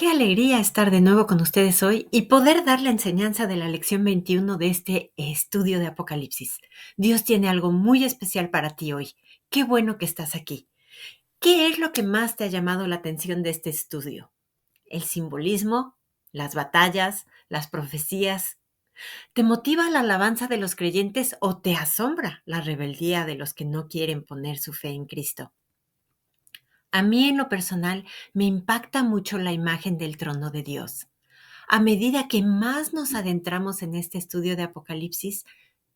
Qué alegría estar de nuevo con ustedes hoy y poder dar la enseñanza de la lección 21 de este estudio de Apocalipsis. Dios tiene algo muy especial para ti hoy. Qué bueno que estás aquí. ¿Qué es lo que más te ha llamado la atención de este estudio? ¿El simbolismo? ¿Las batallas? ¿Las profecías? ¿Te motiva la alabanza de los creyentes o te asombra la rebeldía de los que no quieren poner su fe en Cristo? A mí en lo personal me impacta mucho la imagen del trono de Dios. A medida que más nos adentramos en este estudio de Apocalipsis,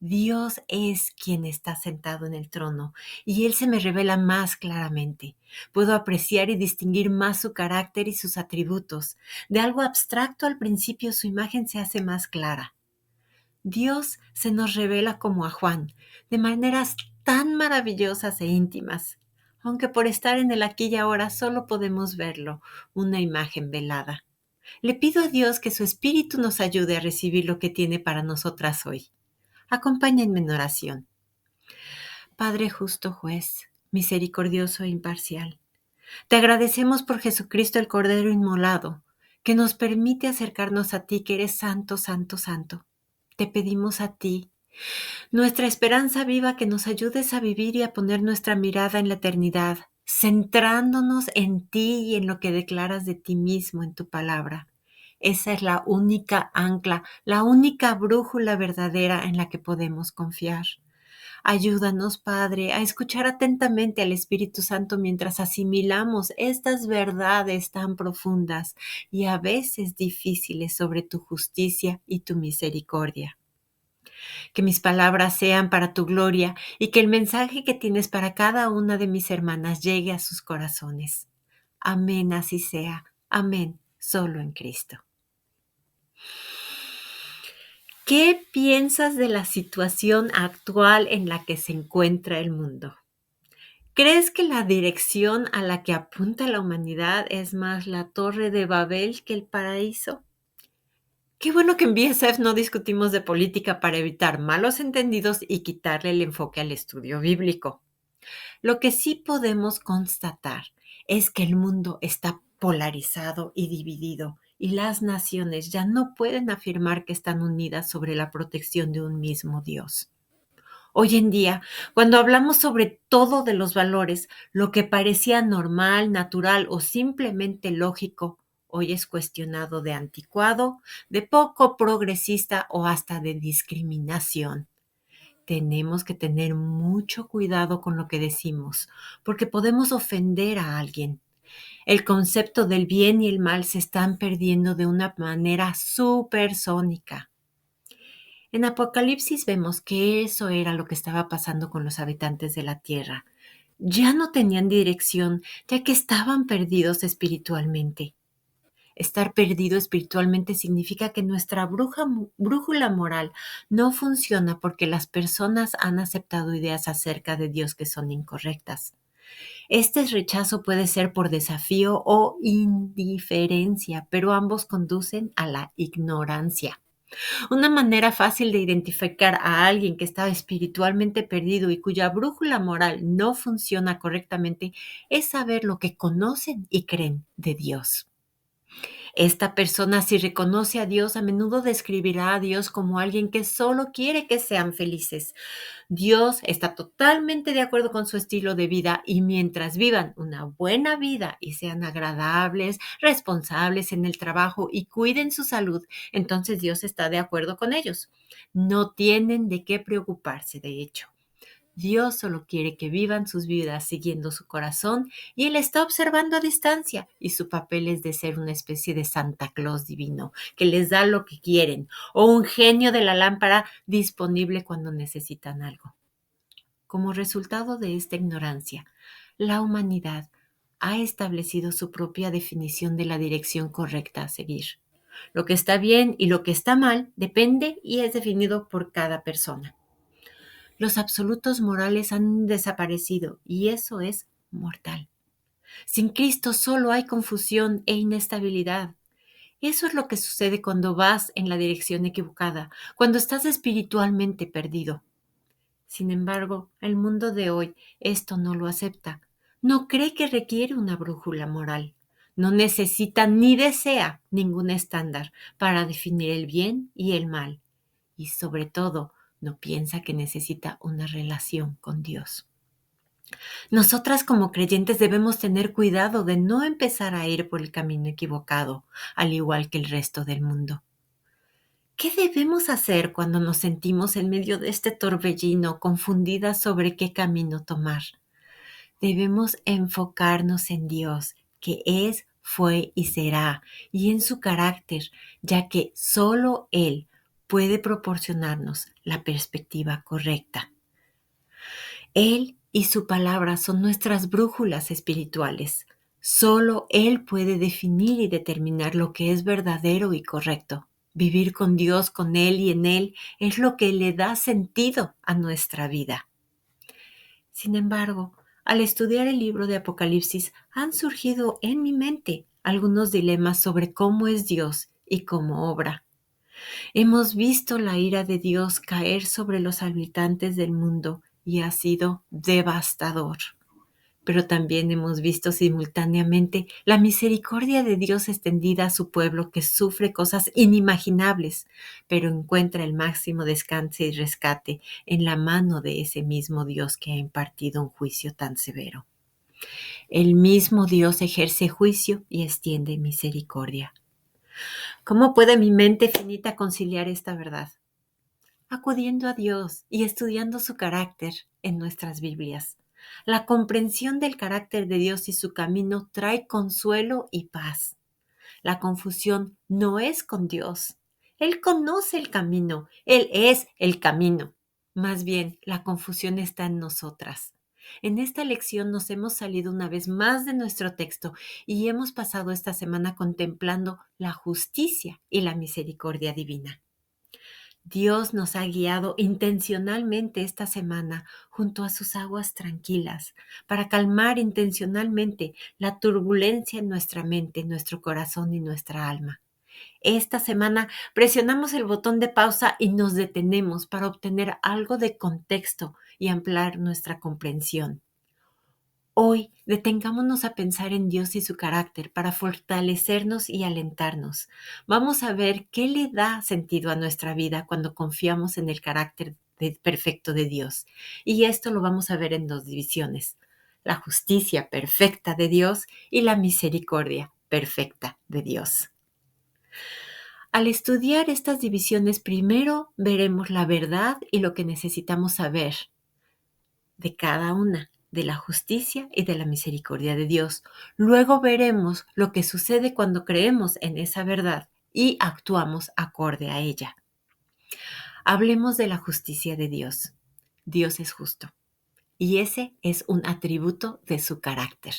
Dios es quien está sentado en el trono y Él se me revela más claramente. Puedo apreciar y distinguir más su carácter y sus atributos. De algo abstracto al principio su imagen se hace más clara. Dios se nos revela como a Juan, de maneras tan maravillosas e íntimas, aunque por estar en el aquí y ahora solo podemos verlo, una imagen velada. Le pido a Dios que su Espíritu nos ayude a recibir lo que tiene para nosotras hoy. Acompáñenme en oración. Padre justo juez, misericordioso e imparcial, te agradecemos por Jesucristo el Cordero inmolado, que nos permite acercarnos a ti, que eres santo, santo, santo. Te pedimos a ti, nuestra esperanza viva, que nos ayudes a vivir y a poner nuestra mirada en la eternidad, centrándonos en ti y en lo que declaras de ti mismo en tu palabra. Esa es la única ancla, la única brújula verdadera en la que podemos confiar. Ayúdanos, Padre, a escuchar atentamente al Espíritu Santo mientras asimilamos estas verdades tan profundas y a veces difíciles sobre tu justicia y tu misericordia. Que mis palabras sean para tu gloria y que el mensaje que tienes para cada una de mis hermanas llegue a sus corazones. Amén, así sea. Amén, solo en Cristo. ¿Qué piensas de la situación actual en la que se encuentra el mundo? ¿Crees que la dirección a la que apunta la humanidad es más la Torre de Babel que el paraíso? Qué bueno que en BSF no discutimos de política para evitar malos entendidos y quitarle el enfoque al estudio bíblico. Lo que sí podemos constatar es que el mundo está polarizado y dividido y las naciones ya no pueden afirmar que están unidas sobre la protección de un mismo Dios. Hoy en día, cuando hablamos sobre todo de los valores, lo que parecía normal, natural o simplemente lógico, hoy es cuestionado de anticuado, de poco progresista o hasta de discriminación. Tenemos que tener mucho cuidado con lo que decimos, porque podemos ofender a alguien. El concepto del bien y el mal se están perdiendo de una manera supersónica. En Apocalipsis vemos que eso era lo que estaba pasando con los habitantes de la tierra. Ya no tenían dirección, ya que estaban perdidos espiritualmente. Estar perdido espiritualmente significa que nuestra brújula moral no funciona porque las personas han aceptado ideas acerca de Dios que son incorrectas. Este rechazo puede ser por desafío o indiferencia, pero ambos conducen a la ignorancia. Una manera fácil de identificar a alguien que está espiritualmente perdido y cuya brújula moral no funciona correctamente es saber lo que conocen y creen de Dios. Esta persona, si reconoce a Dios, a menudo describirá a Dios como alguien que solo quiere que sean felices. Dios está totalmente de acuerdo con su estilo de vida y mientras vivan una buena vida y sean agradables, responsables en el trabajo y cuiden su salud, entonces Dios está de acuerdo con ellos. No tienen de qué preocuparse, de hecho. Dios solo quiere que vivan sus vidas siguiendo su corazón y Él está observando a distancia y su papel es de ser una especie de Santa Claus divino que les da lo que quieren o un genio de la lámpara disponible cuando necesitan algo. Como resultado de esta ignorancia, la humanidad ha establecido su propia definición de la dirección correcta a seguir. Lo que está bien y lo que está mal depende y es definido por cada persona. Los absolutos morales han desaparecido y eso es mortal. Sin Cristo solo hay confusión e inestabilidad. Eso es lo que sucede cuando vas en la dirección equivocada, cuando estás espiritualmente perdido. Sin embargo, el mundo de hoy esto no lo acepta. No cree que requiere una brújula moral. No necesita ni desea ningún estándar para definir el bien y el mal. Y sobre todo, no piensa que necesita una relación con Dios. Nosotras como creyentes debemos tener cuidado de no empezar a ir por el camino equivocado, al igual que el resto del mundo. ¿Qué debemos hacer cuando nos sentimos en medio de este torbellino, confundidas sobre qué camino tomar? Debemos enfocarnos en Dios, que es, fue y será, y en su carácter, ya que solo Él puede proporcionarnos la perspectiva correcta. Él y su palabra son nuestras brújulas espirituales. Solo Él puede definir y determinar lo que es verdadero y correcto. Vivir con Dios, con Él y en Él es lo que le da sentido a nuestra vida. Sin embargo, al estudiar el libro de Apocalipsis han surgido en mi mente algunos dilemas sobre cómo es Dios y cómo obra. Hemos visto la ira de Dios caer sobre los habitantes del mundo y ha sido devastador. Pero también hemos visto simultáneamente la misericordia de Dios extendida a su pueblo que sufre cosas inimaginables, pero encuentra el máximo descanso y rescate en la mano de ese mismo Dios que ha impartido un juicio tan severo. El mismo Dios ejerce juicio y extiende misericordia. ¿Cómo puede mi mente finita conciliar esta verdad? Acudiendo a Dios y estudiando su carácter en nuestras Biblias. La comprensión del carácter de Dios y su camino trae consuelo y paz. La confusión no es con Dios. Él conoce el camino, Él es el camino. Más bien, la confusión está en nosotras. En esta lección nos hemos salido una vez más de nuestro texto y hemos pasado esta semana contemplando la justicia y la misericordia divina. Dios nos ha guiado intencionalmente esta semana junto a sus aguas tranquilas para calmar intencionalmente la turbulencia en nuestra mente, nuestro corazón y nuestra alma. Esta semana presionamos el botón de pausa y nos detenemos para obtener algo de contexto y ampliar nuestra comprensión. Hoy detengámonos a pensar en Dios y su carácter para fortalecernos y alentarnos. Vamos a ver qué le da sentido a nuestra vida cuando confiamos en el carácter perfecto de Dios. Y esto lo vamos a ver en dos divisiones: la justicia perfecta de Dios y la misericordia perfecta de Dios. Al estudiar estas divisiones, primero veremos la verdad y lo que necesitamos saber de cada una, de la justicia y de la misericordia de Dios. Luego veremos lo que sucede cuando creemos en esa verdad y actuamos acorde a ella. Hablemos de la justicia de Dios. Dios es justo y ese es un atributo de su carácter.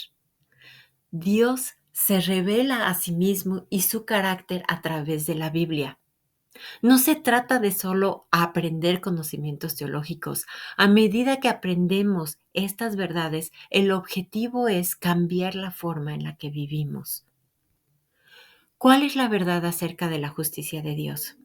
Dios se revela a sí mismo y su carácter a través de la Biblia. No se trata de solo aprender conocimientos teológicos. A medida que aprendemos estas verdades, el objetivo es cambiar la forma en la que vivimos. ¿Cuál es la verdad acerca de la justicia de Dios?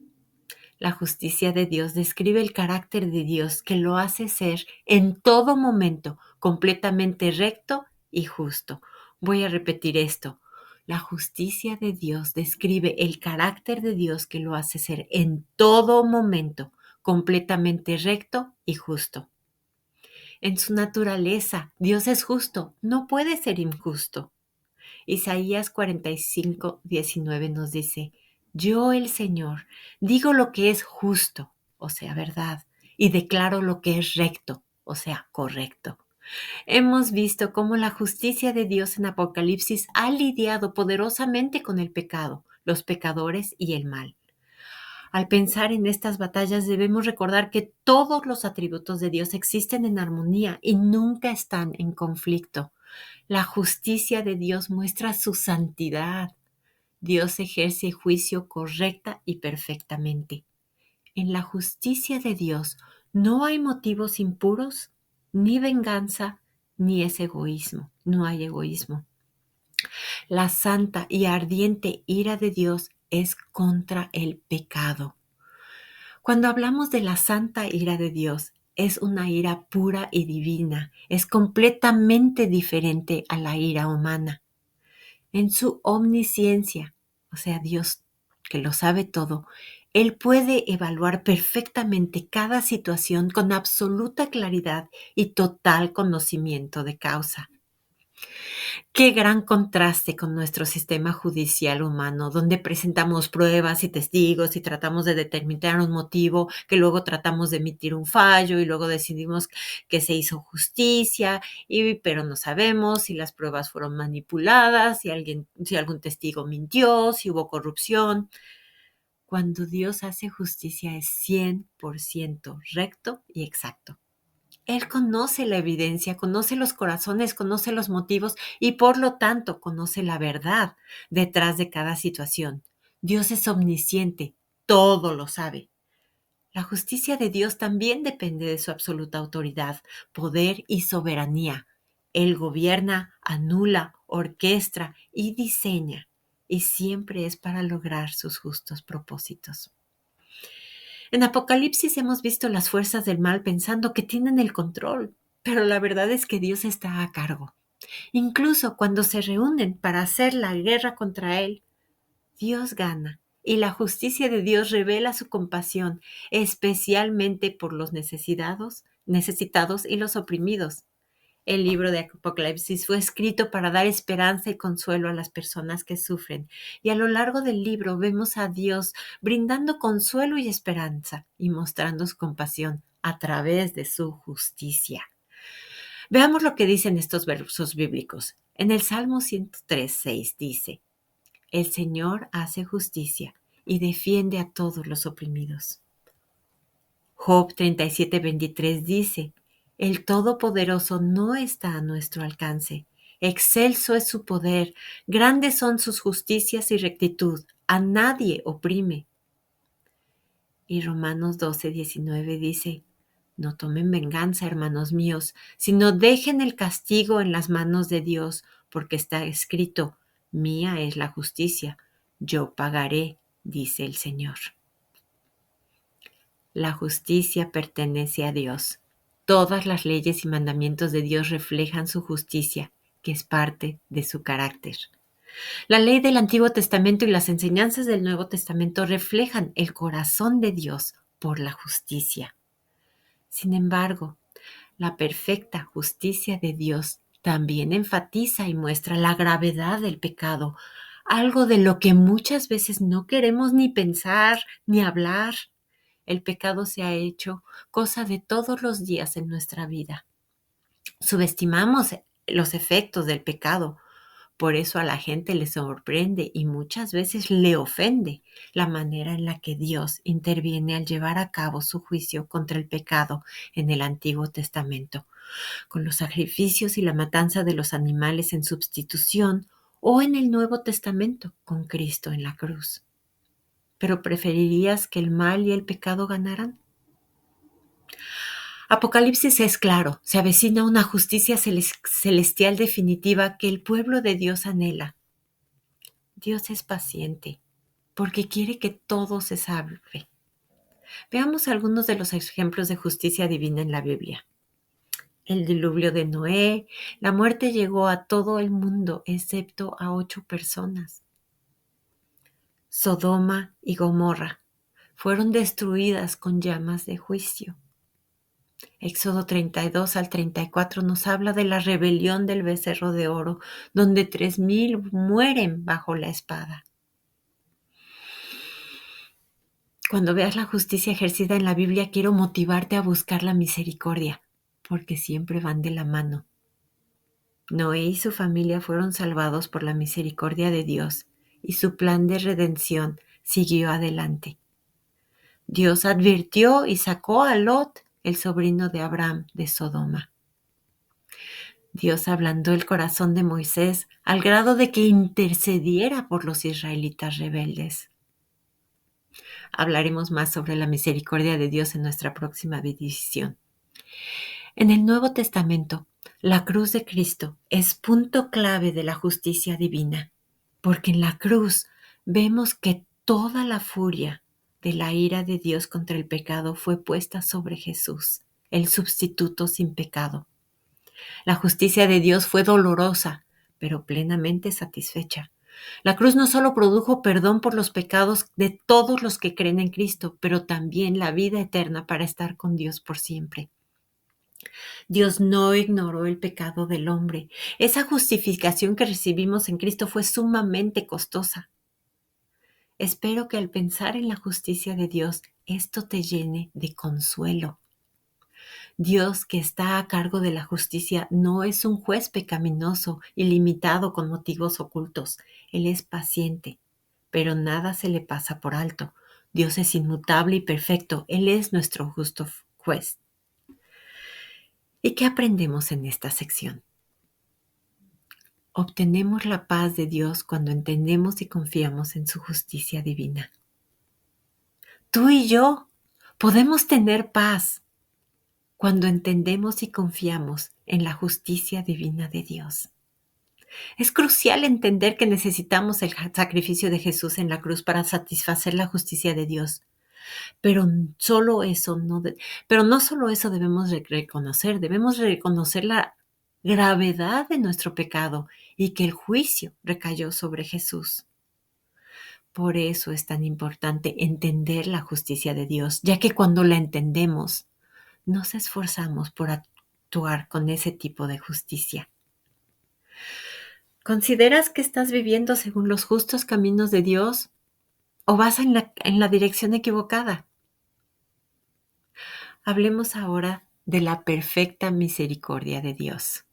La justicia de Dios describe el carácter de Dios que lo hace ser en todo momento completamente recto y justo. Voy a repetir esto. La justicia de Dios describe el carácter de Dios que lo hace ser en todo momento completamente recto y justo. En su naturaleza, Dios es justo, no puede ser injusto. Isaías 45:19 nos dice: Yo, el Señor, digo lo que es justo, o sea, verdad, y declaro lo que es recto, o sea, correcto. Hemos visto cómo la justicia de Dios en Apocalipsis ha lidiado poderosamente con el pecado, los pecadores y el mal. Al pensar en estas batallas debemos recordar que todos los atributos de Dios existen en armonía y nunca están en conflicto. La justicia de Dios muestra su santidad. Dios ejerce juicio correcta y perfectamente. En la justicia de Dios no hay motivos impuros, ni venganza, ni es egoísmo. No hay egoísmo. La santa y ardiente ira de Dios es contra el pecado. Cuando hablamos de la santa ira de Dios, es una ira pura y divina. Es completamente diferente a la ira humana. En su omnisciencia, o sea, Dios que lo sabe todo, Él puede evaluar perfectamente cada situación con absoluta claridad y total conocimiento de causa. Qué gran contraste con nuestro sistema judicial humano, donde presentamos pruebas y testigos y tratamos de determinar un motivo, que luego tratamos de emitir un fallo y luego decidimos que se hizo justicia, pero no sabemos si las pruebas fueron manipuladas, si algún testigo mintió, si hubo corrupción. Cuando Dios hace justicia es 100% recto y exacto. Él conoce la evidencia, conoce los corazones, conoce los motivos y por lo tanto conoce la verdad detrás de cada situación. Dios es omnisciente, todo lo sabe. La justicia de Dios también depende de su absoluta autoridad, poder y soberanía. Él gobierna, anula, orquestra y diseña, y siempre es para lograr sus justos propósitos. En Apocalipsis hemos visto las fuerzas del mal pensando que tienen el control, pero la verdad es que Dios está a cargo. Incluso cuando se reúnen para hacer la guerra contra Él, Dios gana y la justicia de Dios revela su compasión, especialmente por los necesitados y los oprimidos. El libro de Apocalipsis fue escrito para dar esperanza y consuelo a las personas que sufren. Y a lo largo del libro vemos a Dios brindando consuelo y esperanza y mostrando su compasión a través de su justicia. Veamos lo que dicen estos versos bíblicos. En el Salmo 103:6 dice: El Señor hace justicia y defiende a todos los oprimidos. Job 37:23 dice: El Todopoderoso no está a nuestro alcance. Excelso es su poder, grandes son sus justicias y rectitud. A nadie oprime. Y Romanos 12:19 dice: No tomen venganza, hermanos míos, sino dejen el castigo en las manos de Dios, porque está escrito: Mía es la justicia, yo pagaré, dice el Señor. La justicia pertenece a Dios. Todas las leyes y mandamientos de Dios reflejan su justicia, que es parte de su carácter. La ley del Antiguo Testamento y las enseñanzas del Nuevo Testamento reflejan el corazón de Dios por la justicia. Sin embargo, la perfecta justicia de Dios también enfatiza y muestra la gravedad del pecado, algo de lo que muchas veces no queremos ni pensar ni hablar. El pecado se ha hecho cosa de todos los días en nuestra vida. Subestimamos los efectos del pecado. Por eso a la gente le sorprende y muchas veces le ofende la manera en la que Dios interviene al llevar a cabo su juicio contra el pecado en el Antiguo Testamento, con los sacrificios y la matanza de los animales en sustitución, o en el Nuevo Testamento con Cristo en la cruz. ¿Pero preferirías que el mal y el pecado ganaran? Apocalipsis es claro, se avecina una justicia celestial definitiva que el pueblo de Dios anhela. Dios es paciente porque quiere que todo se salve. Veamos algunos de los ejemplos de justicia divina en la Biblia. El diluvio de Noé, la muerte llegó a todo el mundo excepto a 8 personas. Sodoma y Gomorra fueron destruidas con llamas de juicio. Éxodo 32 al 34 nos habla de la rebelión del becerro de oro, donde 3,000 mueren bajo la espada. Cuando veas la justicia ejercida en la Biblia, quiero motivarte a buscar la misericordia, porque siempre van de la mano. Noé y su familia fueron salvados por la misericordia de Dios, y su plan de redención siguió adelante. Dios advirtió y sacó a Lot, el sobrino de Abraham, de Sodoma. Dios ablandó el corazón de Moisés al grado de que intercediera por los israelitas rebeldes. Hablaremos más sobre la misericordia de Dios en nuestra próxima edición. En el Nuevo Testamento, la cruz de Cristo es punto clave de la justicia divina, porque en la cruz vemos que toda la furia de la ira de Dios contra el pecado fue puesta sobre Jesús, el sustituto sin pecado. La justicia de Dios fue dolorosa, pero plenamente satisfecha. La cruz no solo produjo perdón por los pecados de todos los que creen en Cristo, pero también la vida eterna para estar con Dios por siempre. Dios no ignoró el pecado del hombre. Esa justificación que recibimos en Cristo fue sumamente costosa. Espero que al pensar en la justicia de Dios, esto te llene de consuelo. Dios, que está a cargo de la justicia, no es un juez pecaminoso y limitado con motivos ocultos. Él es paciente, pero nada se le pasa por alto. Dios es inmutable y perfecto. Él es nuestro justo juez. ¿Y qué aprendemos en esta sección? Obtenemos la paz de Dios cuando entendemos y confiamos en su justicia divina. Tú y yo podemos tener paz cuando entendemos y confiamos en la justicia divina de Dios. Es crucial entender que necesitamos el sacrificio de Jesús en la cruz para satisfacer la justicia de Dios. Pero no solo eso debemos reconocer la gravedad de nuestro pecado y que el juicio recayó sobre Jesús. Por eso es tan importante entender la justicia de Dios, ya que cuando la entendemos, nos esforzamos por actuar con ese tipo de justicia. ¿Consideras que estás viviendo según los justos caminos de Dios o vas en la dirección equivocada? Hablemos ahora de la perfecta misericordia de Dios.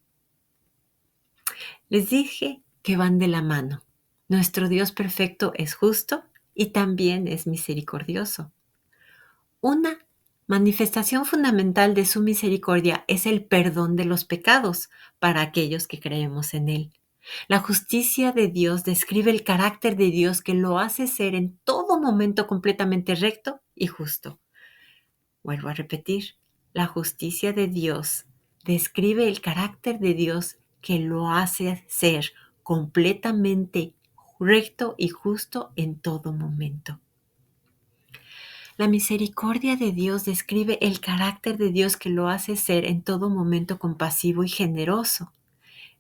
Les dije que van de la mano. Nuestro Dios perfecto es justo y también es misericordioso. Una manifestación fundamental de su misericordia es el perdón de los pecados para aquellos que creemos en Él. La justicia de Dios describe el carácter de Dios que lo hace ser en todo momento completamente recto y justo. Vuelvo a repetir, la justicia de Dios describe el carácter de Dios que lo hace ser completamente recto y justo en todo momento. La misericordia de Dios describe el carácter de Dios que lo hace ser en todo momento compasivo y generoso.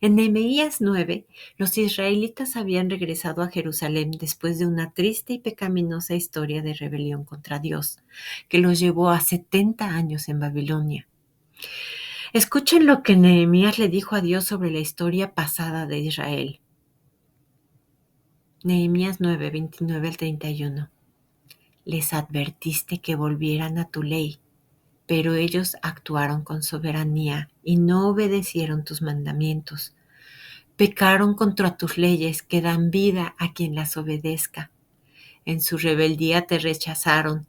En Nehemías 9, los israelitas habían regresado a Jerusalén después de una triste y pecaminosa historia de rebelión contra Dios, que los llevó a 70 años en Babilonia. Escuchen lo que Nehemías le dijo a Dios sobre la historia pasada de Israel. Nehemías 9, 29 al 31. Les advertiste que volvieran a tu ley, pero ellos actuaron con soberanía y no obedecieron tus mandamientos. Pecaron contra tus leyes que dan vida a quien las obedezca. En su rebeldía te rechazaron,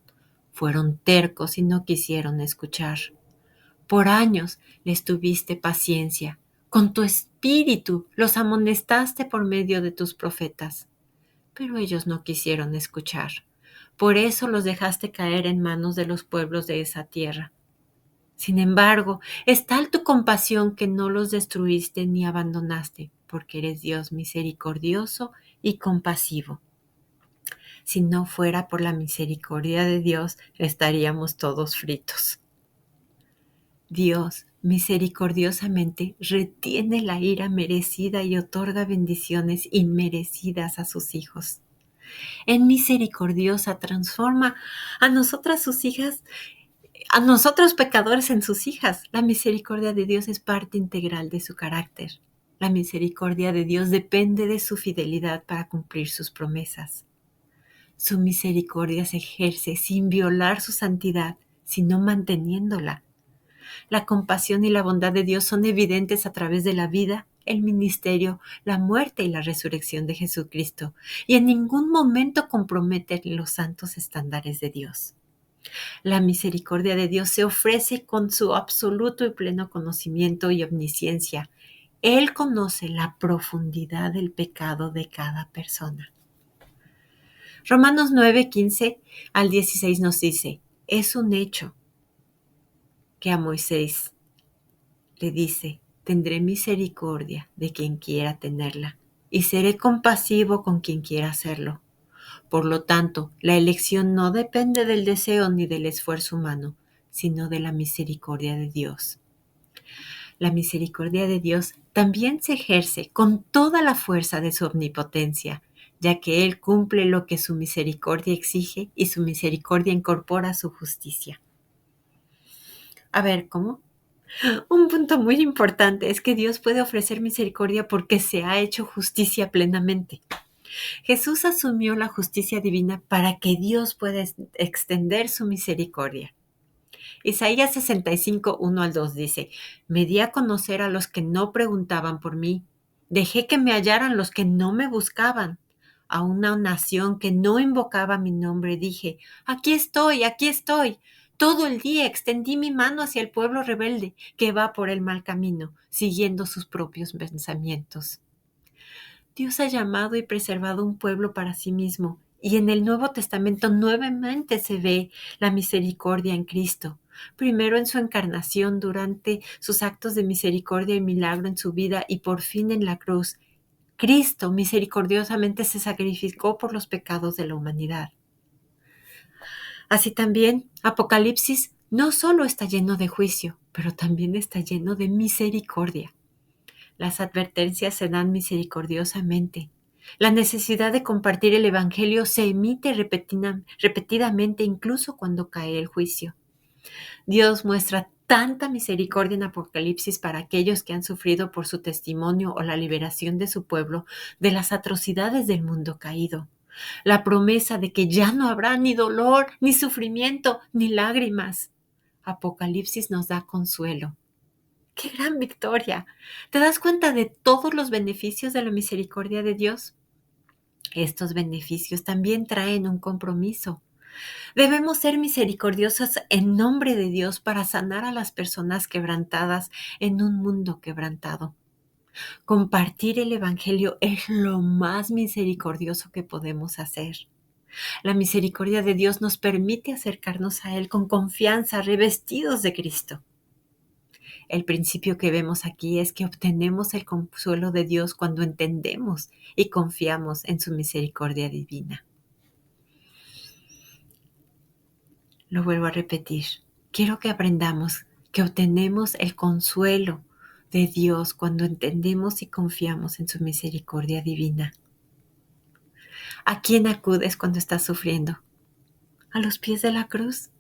fueron tercos y no quisieron escuchar. Por años les tuviste paciencia, con tu espíritu los amonestaste por medio de tus profetas, pero ellos no quisieron escuchar. Por eso los dejaste caer en manos de los pueblos de esa tierra. Sin embargo, es tal tu compasión que no los destruiste ni abandonaste, porque eres Dios misericordioso y compasivo. Si no fuera por la misericordia de Dios, estaríamos todos fritos. Dios misericordiosamente retiene la ira merecida y otorga bendiciones inmerecidas a sus hijos. En misericordiosa transforma a nosotras sus hijas, a nosotros pecadores en sus hijas. La misericordia de Dios es parte integral de su carácter. La misericordia de Dios depende de su fidelidad para cumplir sus promesas. Su misericordia se ejerce sin violar su santidad, sino manteniéndola. La compasión y la bondad de Dios son evidentes a través de la vida, el ministerio, la muerte y la resurrección de Jesucristo, y en ningún momento comprometen los santos estándares de Dios. La misericordia de Dios se ofrece con su absoluto y pleno conocimiento y omnisciencia. Él conoce la profundidad del pecado de cada persona. Romanos 9, 15 al 16 nos dice, es un hecho que a Moisés le dice, tendré misericordia de quien quiera tenerla y seré compasivo con quien quiera hacerlo. Por lo tanto, la elección no depende del deseo ni del esfuerzo humano, sino de la misericordia de Dios. La misericordia de Dios también se ejerce con toda la fuerza de su omnipotencia, ya que Él cumple lo que su misericordia exige y su misericordia incorpora su justicia. A ver, ¿cómo? Un punto muy importante es que Dios puede ofrecer misericordia porque se ha hecho justicia plenamente. Jesús asumió la justicia divina para que Dios pueda extender su misericordia. Isaías 65, 1 al 2 dice, me di a conocer a los que no preguntaban por mí. Dejé que me hallaran los que no me buscaban. A una nación que no invocaba mi nombre dije, aquí estoy, aquí estoy. Todo el día extendí mi mano hacia el pueblo rebelde que va por el mal camino, siguiendo sus propios pensamientos. Dios ha llamado y preservado un pueblo para sí mismo, y en el Nuevo Testamento nuevamente se ve la misericordia en Cristo. Primero en su encarnación, durante sus actos de misericordia y milagro en su vida, y por fin en la cruz. Cristo misericordiosamente se sacrificó por los pecados de la humanidad. Así también, Apocalipsis no solo está lleno de juicio, pero también está lleno de misericordia. Las advertencias se dan misericordiosamente. La necesidad de compartir el Evangelio se emite repetidamente incluso cuando cae el juicio. Dios muestra tanta misericordia en Apocalipsis para aquellos que han sufrido por su testimonio o la liberación de su pueblo de las atrocidades del mundo caído. La promesa de que ya no habrá ni dolor, ni sufrimiento, ni lágrimas. Apocalipsis nos da consuelo. ¡Qué gran victoria! ¿Te das cuenta de todos los beneficios de la misericordia de Dios? Estos beneficios también traen un compromiso. Debemos ser misericordiosos en nombre de Dios para sanar a las personas quebrantadas en un mundo quebrantado. Compartir el Evangelio es lo más misericordioso que podemos hacer. La misericordia de Dios nos permite acercarnos a Él con confianza, revestidos de Cristo. El principio que vemos aquí es que obtenemos el consuelo de Dios cuando entendemos y confiamos en su misericordia divina. Lo vuelvo a repetir. Quiero que aprendamos que obtenemos el consuelo de Dios cuando entendemos y confiamos en su misericordia divina. ¿A quién acudes cuando estás sufriendo? ¿A los pies de la cruz?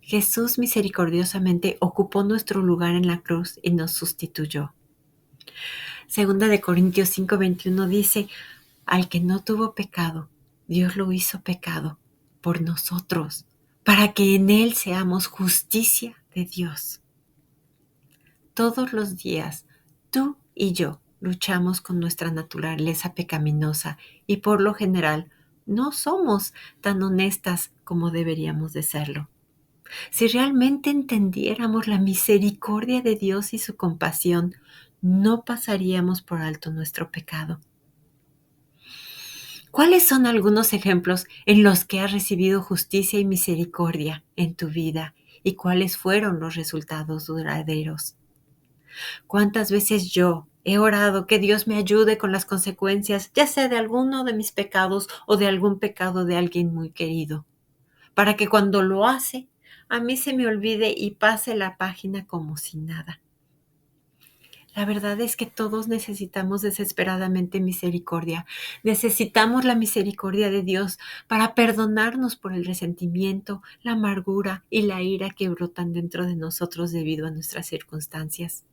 Jesús misericordiosamente ocupó nuestro lugar en la cruz y nos sustituyó. Segunda de Corintios 5:21 dice, al que no tuvo pecado, Dios lo hizo pecado por nosotros, para que en él seamos justicia de Dios. Todos los días, tú y yo luchamos con nuestra naturaleza pecaminosa y por lo general no somos tan honestas como deberíamos de serlo. Si realmente entendiéramos la misericordia de Dios y su compasión, no pasaríamos por alto nuestro pecado. ¿Cuáles son algunos ejemplos en los que has recibido justicia y misericordia en tu vida y cuáles fueron los resultados duraderos? ¿Cuántas veces yo he orado que Dios me ayude con las consecuencias, ya sea de alguno de mis pecados o de algún pecado de alguien muy querido, para que cuando lo hace, a mí se me olvide y pase la página como si nada? La verdad es que todos necesitamos desesperadamente misericordia. Necesitamos la misericordia de Dios para perdonarnos por el resentimiento, la amargura y la ira que brotan dentro de nosotros debido a nuestras circunstancias.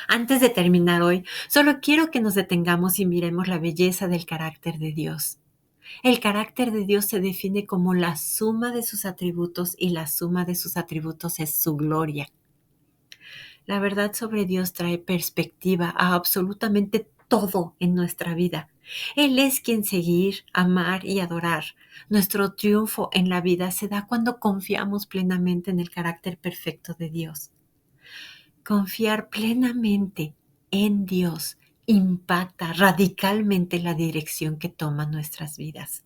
Antes de terminar hoy, solo quiero que nos detengamos y miremos la belleza del carácter de Dios. El carácter de Dios se define como la suma de sus atributos y la suma de sus atributos es su gloria. La verdad sobre Dios trae perspectiva a absolutamente todo en nuestra vida. Él es quien seguir, amar y adorar. Nuestro triunfo en la vida se da cuando confiamos plenamente en el carácter perfecto de Dios. Confiar plenamente en Dios impacta radicalmente la dirección que toman nuestras vidas.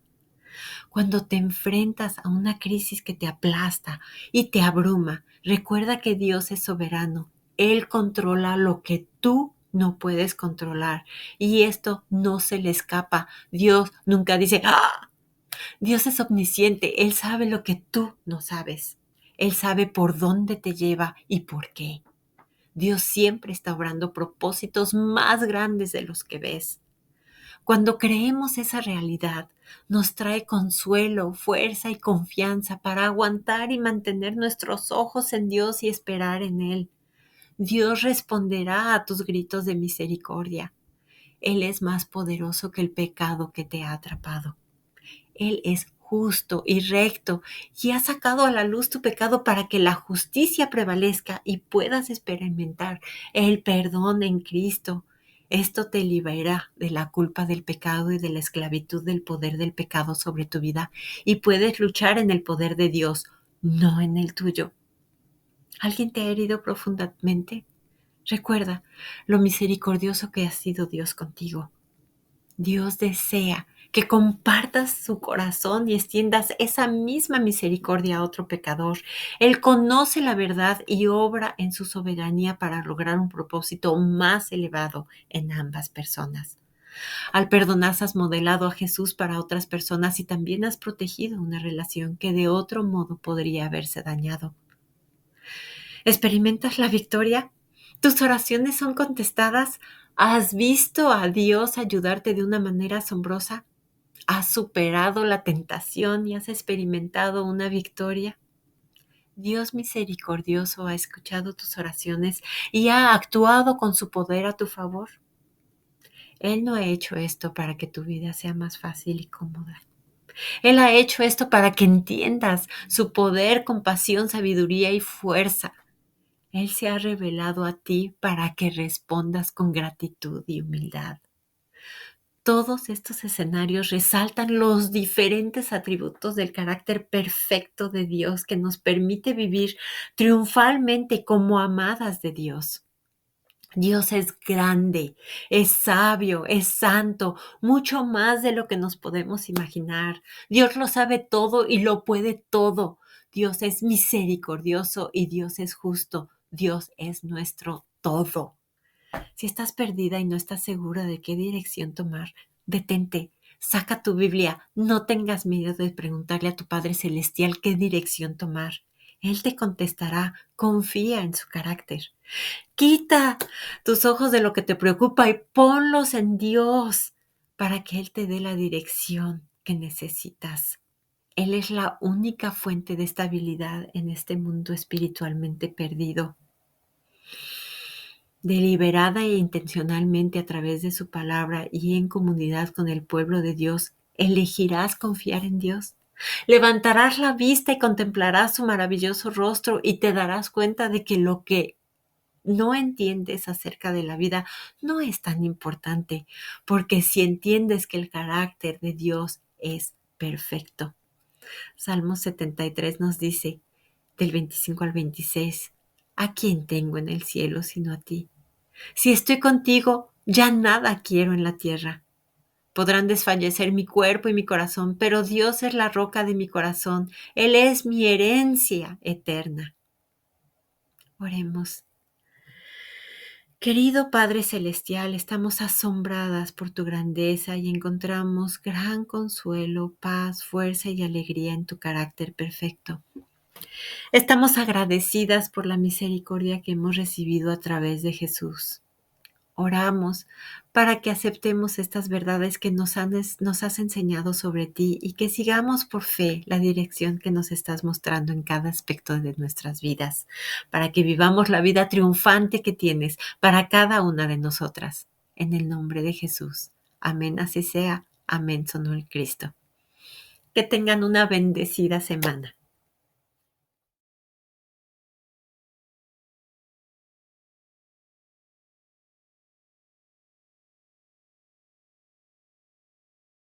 Cuando te enfrentas a una crisis que te aplasta y te abruma, recuerda que Dios es soberano. Él controla lo que tú no puedes controlar y esto no se le escapa. Dios nunca dice, ¡ah! Dios es omnisciente. Él sabe lo que tú no sabes. Él sabe por dónde te lleva y por qué. Dios siempre está obrando propósitos más grandes de los que ves. Cuando creemos esa realidad, nos trae consuelo, fuerza y confianza para aguantar y mantener nuestros ojos en Dios y esperar en Él. Dios responderá a tus gritos de misericordia. Él es más poderoso que el pecado que te ha atrapado. Él es justo y recto y ha sacado a la luz tu pecado para que la justicia prevalezca y puedas experimentar el perdón en Cristo. Esto te liberará de la culpa del pecado y de la esclavitud del poder del pecado sobre tu vida y puedes luchar en el poder de Dios, no en el tuyo. ¿Alguien te ha herido profundamente? Recuerda lo misericordioso que ha sido Dios contigo. Dios desea que compartas su corazón y extiendas esa misma misericordia a otro pecador. Él conoce la verdad y obra en su soberanía para lograr un propósito más elevado en ambas personas. Al perdonar has modelado a Jesús para otras personas y también has protegido una relación que de otro modo podría haberse dañado. ¿Experimentas la victoria? ¿Tus oraciones son contestadas? ¿Has visto a Dios ayudarte de una manera asombrosa? ¿Has superado la tentación y has experimentado una victoria? Dios misericordioso ha escuchado tus oraciones y ha actuado con su poder a tu favor. Él no ha hecho esto para que tu vida sea más fácil y cómoda. Él ha hecho esto para que entiendas su poder, compasión, sabiduría y fuerza. Él se ha revelado a ti para que respondas con gratitud y humildad. Todos estos escenarios resaltan los diferentes atributos del carácter perfecto de Dios que nos permite vivir triunfalmente como amadas de Dios. Dios es grande, es sabio, es santo, mucho más de lo que nos podemos imaginar. Dios lo sabe todo y lo puede todo. Dios es misericordioso y Dios es justo. Dios es nuestro todo. Si estás perdida y no estás segura de qué dirección tomar, detente, saca tu Biblia, no tengas miedo de preguntarle a tu Padre Celestial qué dirección tomar. Él te contestará, confía en su carácter. Quita tus ojos de lo que te preocupa y ponlos en Dios para que Él te dé la dirección que necesitas. Él es la única fuente de estabilidad en este mundo espiritualmente perdido. Deliberada e intencionalmente a través de su palabra y en comunidad con el pueblo de Dios, elegirás confiar en Dios. Levantarás la vista y contemplarás su maravilloso rostro y te darás cuenta de que lo que no entiendes acerca de la vida no es tan importante, porque si entiendes que el carácter de Dios es perfecto. Salmo 73 nos dice, del 25 al 26, ¿a quién tengo en el cielo sino a ti? Si estoy contigo, ya nada quiero en la tierra. Podrán desfallecer mi cuerpo y mi corazón, pero Dios es la roca de mi corazón. Él es mi herencia eterna. Oremos. Querido Padre Celestial, estamos asombradas por tu grandeza y encontramos gran consuelo, paz, fuerza y alegría en tu carácter perfecto. Estamos agradecidas por la misericordia que hemos recibido a través de Jesús. Oramos para que aceptemos estas verdades que nos has enseñado sobre ti y que sigamos por fe la dirección que nos estás mostrando en cada aspecto de nuestras vidas, para que vivamos la vida triunfante que tienes para cada una de nosotras. En el nombre de Jesús. Amén, así sea. Amén, sonó el Cristo. Que tengan una bendecida semana.